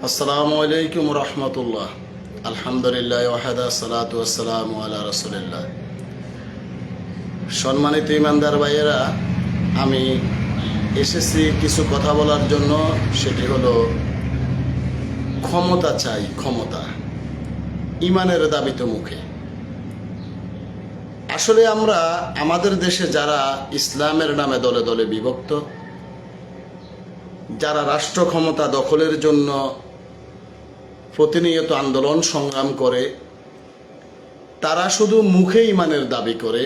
আসসালামু আলাইকুম রহমতুল্লাহ। আলহামদুলিল্লাহ ওয়াহাদা সালাতু ওয়াসসালামু আলা রাসূলিল্লাহ। সম্মানিত ইমানদার ভাইয়েরা, আমি এসেছি কিছু কথা বলার জন্য। সেটি হলো ক্ষমতা চাই, ক্ষমতা ইমানের দাবি তো মুখে। আসলে আমরা আমাদের দেশে যারা ইসলামের নামে দলে দলে বিভক্ত, যারা রাষ্ট্র ক্ষমতা দখলের জন্য প্রতিনিয়ত আন্দোলন সংগ্রাম করে, তারা শুধু মুখে ইমানের দাবি করে,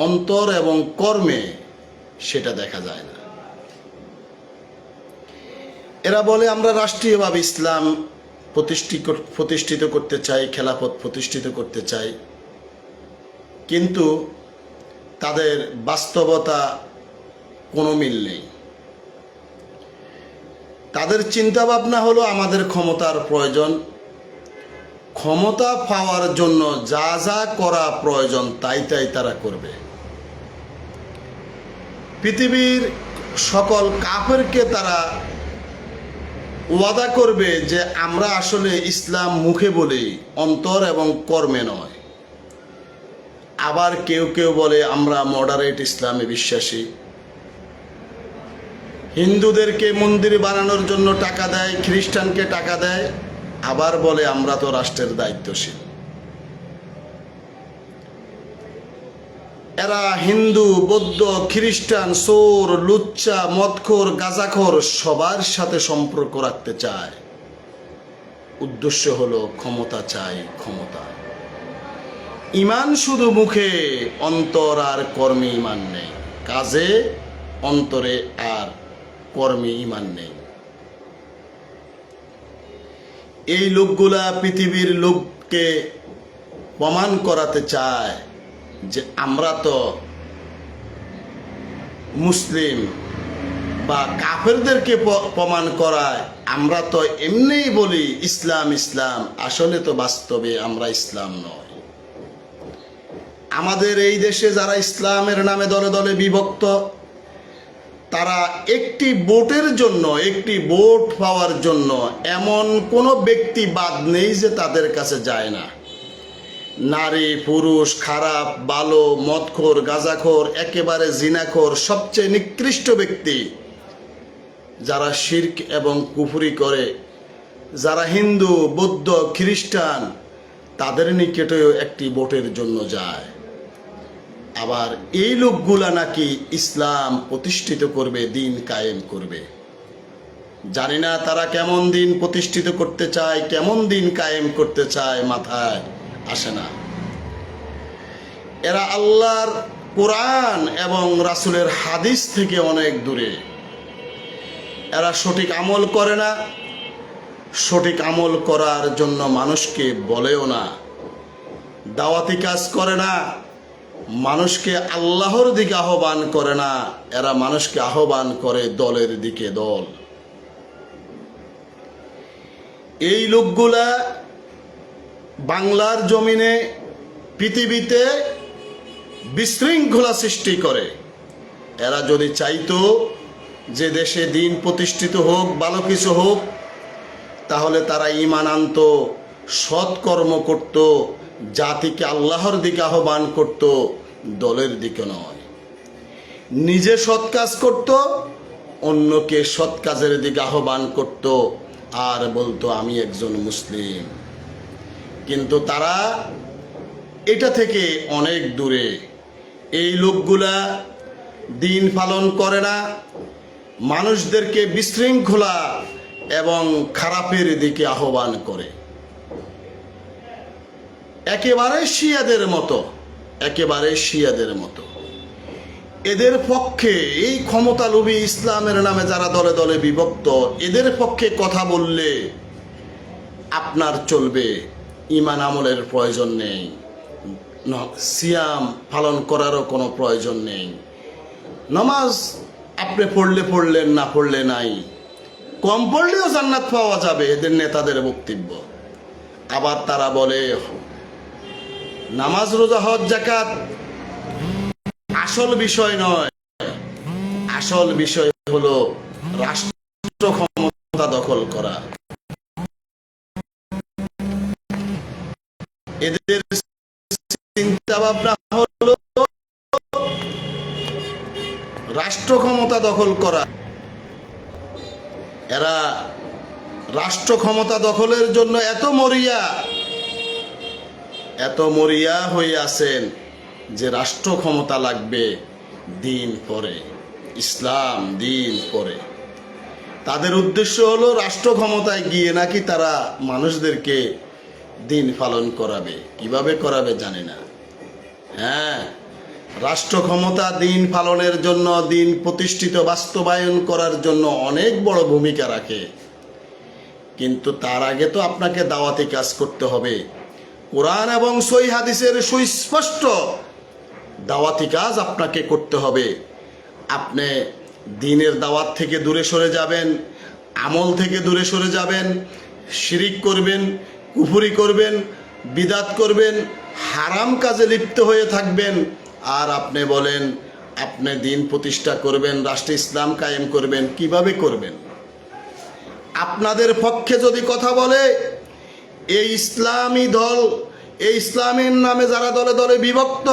অন্তর এবং কর্মে সেটা দেখা যায় না। এরা বলে আমরা রাষ্ট্রীয়ভাবে ইসলাম প্রতিষ্ঠিত করতে চাই, খেলাফত প্রতিষ্ঠিত করতে চাই, কিন্তু তাদের বাস্তবতা কোনো মিল নেই। তাদের চিন্তা ভাবনা হলো আমাদের ক্ষমতার প্রয়োজন, ক্ষমতা পাওয়ার জন্য যা যা করা প্রয়োজন তাই তাই তারা করবে। পৃথিবীর সকল কাফেরকে তারা ওয়াদা করবে যে আমরা আসলে ইসলাম মুখে বলি, অন্তর এবং কর্মে নয়। আবার কেউ কেউ বলে আমরা মডারেট ইসলামে বিশ্বাসী। হিন্দুদেরকে মন্দির বানানোর জন্য টাকা দেয়, খ্রিস্টানকে টাকা দেয়, আবার বলে আমরা তো রাষ্ট্রের দায়িত্বশীল। এরা হিন্দু, বৌদ্ধ, খ্রিস্টান, চোর, লুচ্চা, মদখোর, গাঁজাখোর সবার সাথে সম্পর্ক রাখতে চায়। উদ্দেশ্য হলো ক্ষমতা চাই, ক্ষমতা। ইমান শুধু মুখে, অন্তর আর কর্মে ইমান নেই। কাজে, অন্তরে আর কর্মে ইমান নেই। এই লোকগুলা পৃথিবীর লোককে প্রমাণ করাতে চায় যে আমরা তো মুসলিম, বা কাফেরদেরকে প্রমাণ করায় আমরা তো এমনিই বলি ইসলাম ইসলাম, আসলে তো বাস্তবে আমরা ইসলাম নয়। আমাদের এই দেশে যারা ইসলামের নামে দলে দলে বিভক্ত, তারা একটি ভোটের জন্য, একটি ভোট পাওয়ার জন্য এমন কোনো ব্যক্তি বাদ নেই যে তাদের কাছে যায় না। নারী, পুরুষ, খারাপ, ভালো, মদখোর, গাঁজাখোর, একেবারে জিনাখোর, সবচেয়ে নিকৃষ্ট ব্যক্তি যারা শিরক এবং কুফরি করে, যারা হিন্দু, বৌদ্ধ, খ্রিস্টান, তাদের নিকটেও একটি ভোটের জন্য যায়। আবার এই লোকগুলা নাকি ইসলাম প্রতিষ্ঠিত করবে, দিন কায়েম করবে। জানি না তারা কেমন দিন প্রতিষ্ঠিত করতে চায়, কেমন দিন কায়েম করতে চায়, মাথায় আসে না। এরা আল্লাহর কোরআন এবং রাসূলের হাদিস থেকে অনেক দূরে। এরা সঠিক আমল করে না, সঠিক আমল করার জন্য মানুষকে বলেও না, দাওয়াতি কাজ করে না, মানুষকে আল্লাহর দিকে আহ্বান করে না। এরা মানুষকে আহ্বান করে দলের দিকে, দল। এই লোকগুলা বাংলার জমিনে, পৃথিবীতে বিশৃঙ্খলা সৃষ্টি করে। এরা যদি চাইতো যে দেশে দিন প্রতিষ্ঠিত হোক, ভালো কিছু হোক, তাহলে তারা ঈমান আনত, সৎকর্ম করত, জাতিকে আল্লাহর দিকে আহ্বান করত, দলের দিকে নয়। নিজে সৎ কাজ করত, অন্যকে সৎ কাজের দিকে আহ্বান করত, আর বলতো আমি একজন মুসলিম। কিন্তু তারা এটা থেকে অনেক দূরে। এই লোকগুলা দিন পালন করে না, মানুষদেরকে বিশৃঙ্খলা এবং খারাপের দিকে আহ্বান করে। একেবারে শিয়াদের মতো, একেবারে শিয়াদের মতো। এদের পক্ষে, এই ক্ষমতালোভী ইসলামের নামে যারা দলে দলে বিভক্ত, এদের পক্ষে কথা বললে আপনার চলবে, ঈমান আমলের প্রয়োজন নেই, সিয়াম পালন করারও কোনো প্রয়োজন নেই, নামাজ আপনি পড়লে পড়লেন, না পড়লে নাই, কম পড়লেও জান্নাত পাওয়া যাবে, এদের নেতাদের বক্তব্য। আবার তারা বলে নামাজ, রোজা, হজ, যাকাত আসল বিষয় নয়, আসল বিষয় হলো রাষ্ট্র ক্ষমতা দখল করা। এদের চিন্তা ভাবনা হলো রাষ্ট্র ক্ষমতা দখল করা। এরা রাষ্ট্র ক্ষমতা দখলের জন্য এত মরিয়া হয়ে আছেন যে রাষ্ট্র ক্ষমতা লাগবে দিন পরে, ইসলাম দিন পরে। তাদের উদ্দেশ্য হলো রাষ্ট্র ক্ষমতায় গিয়ে নাকি তারা মানুষদেরকে দিন পালন করাবে। কিভাবে করাবে জানি না। হ্যাঁ, রাষ্ট্র ক্ষমতা দিন পালনের জন্য, দিন প্রতিষ্ঠিত বাস্তবায়ন করার জন্য অনেক বড় ভূমিকা রাখে। কিন্তু তার আগে তো আপনাকে দাওয়াতি কাজ করতে হবে। কোরআন এবং সহিহ হাদিসের সুস্পষ্ট দাওয়াতি কাজ আপনাকে করতে হবে। আপনি দ্বীনের দাওয়াত থেকে দূরে সরে যাবেন, আমল থেকে দূরে সরে যাবেন, শিরিক করবেন, কুফরি করবেন, বিদাত করবেন, হারাম কাজে লিপ্ত হয়ে থাকবেন। আর আপনি বলেন আপনি দিন প্রতিষ্ঠা করবেন, রাষ্ট্র ইসলাম কায়েম করবেন। কিভাবে করবেন? আপনাদের পক্ষে যদি কথা বলে এই ইসলামী দল, এই ইসলামের নামে যারা দলে দলে বিভক্ত,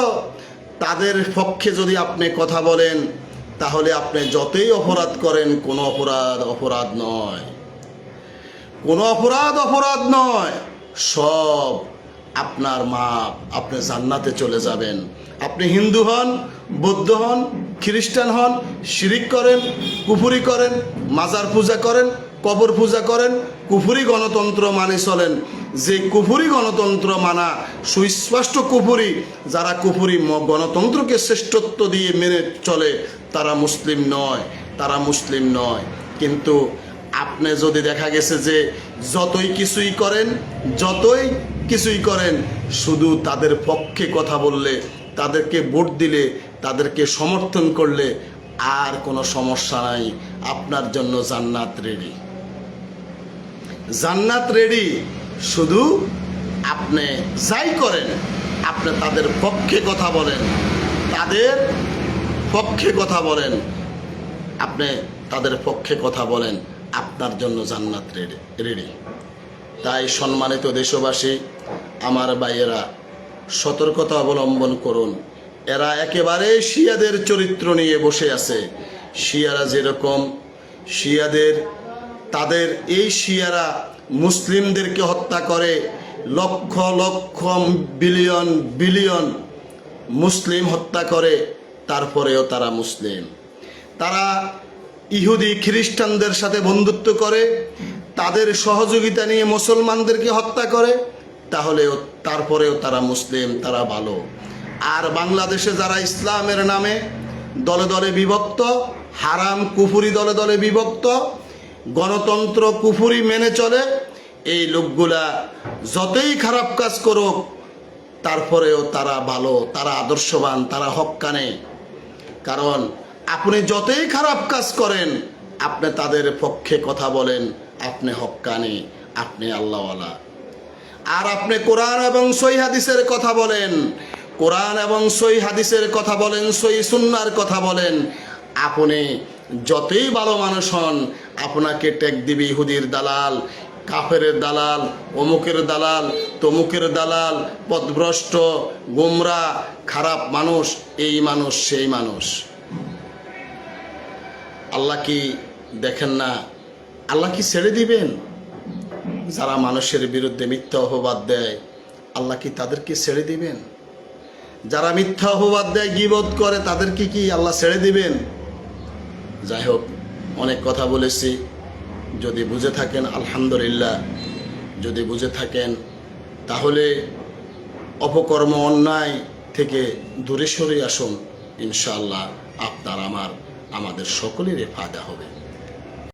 তাদের পক্ষে যদি আপনি কথা বলেন, তাহলে আপনি যতই অপরাধ করেন কোনো অপরাধ নয়, কোনো অপরাধ নয়। সব আপনার মাপ, আপনি জান্নাতে চলে যাবেন। আপনি হিন্দু হন, বৌদ্ধ হন, খ্রিস্টান হন, শিরিক করেন, কুফরি করেন, মাজার পূজা করেন, কবর পূজা করেন, কুফরি গণতন্ত্র মানে চলেন। যে কুফরি গণতন্ত্র মানা সুস্পষ্ট কুফরি, যারা কুফরি গণতন্ত্রকে শ্রেষ্ঠত্ব দিয়ে মেনে চলে, তারা মুসলিম নয়, তারা মুসলিম নয়। কিন্তু আপনি যদি দেখা গেছে যে যতই কিছুই করেন, শুধু তাদের পক্ষে কথা বললে, তাদেরকে ভোট দিলে, তাদেরকে সমর্থন করলে আর কোনো সমস্যা নাই। আপনার জন্য জান্নাত রেডি, জান্নাত রেডি। শুধু আপনি যাই করেন, আপনি তাদের পক্ষে কথা বলেন, তাদের পক্ষে কথা বলেন, আপনি তাদের পক্ষে কথা বলেন, আপনার জন্য জান্নাত রেডি। তাই সম্মানিত দেশবাসী, আমার ভাইয়েরা, সতর্কতা অবলম্বন করুন। এরা একেবারে শিয়াদের চরিত্র নিয়ে বসে আছে। শিয়ারা যেরকম, তাদের এই শিয়ারা মুসলিমদেরকে হত্যা করে, লক্ষ লক্ষ বিলিয়ন মুসলিম হত্যা করে, তারপরেও তারা মুসলিম। তারা ইহুদি খ্রিস্টানদের সাথে বন্ধুত্ব করে, তাদের সহযোগিতা নিয়ে মুসলমানদেরকে হত্যা করে, তারপরেও তারা মুসলিম, তারা ভালো। আর বাংলাদেশে যারা ইসলামের নামে দলে দলে বিভক্ত, হারাম কুফুরি দলে দলে বিভক্ত, গণতন্ত্র কুফুরি মেনে চলে, এই লোকগুলা যতই খারাপ কাজ করুক, তারপরেও তারা ভালো, তারা আদর্শবান, তারা হক্কানে। কারণ আপনি যতই খারাপ কাজ করেন, আপনি তাদের পক্ষে কথা বলেন, আপনি হক্কানি, আপনি আল্লাহওয়ালা। আর আপনি কোরআন এবং সহিহ হাদিসের কথা বলেন, কোরআন এবং সহিহ হাদিসের কথা বলেন, সহিহ সুন্নাহর কথা বলেন, আপনি যতই ভালো মানুষ হন, আপনাকে ট্যাগ দিবে ইহুদির দালাল, কাফেরের দালাল, অমুকের দালাল, তমুকের দালাল, পথভ্রষ্ট, গোমরা, খারাপ মানুষ, এই মানুষ সেই মানুষ। আল্লাহ কি দেখেন না? আল্লাহ কি ছেড়ে দিবেন? যারা মানুষের বিরুদ্ধে মিথ্যা অপবাদ দেয়, আল্লাহ কি তাদেরকে ছেড়ে দিবেন? যারা মিথ্যা অপবাদ দেয়, গীবত করে, তাদেরকে কি আল্লাহ ছেড়ে দিবেন? যাই হোক, অনেক কথা বলেছি। যদি বুঝে থাকেন আলহামদুলিল্লাহ, যদি বুঝে থাকেন তাহলে অপকর্ম অন্যায় থেকে দূরে সরে আসুন। ইনশাআল্লাহ আপনার আমাদের সকলেরই ফায়দা হবে।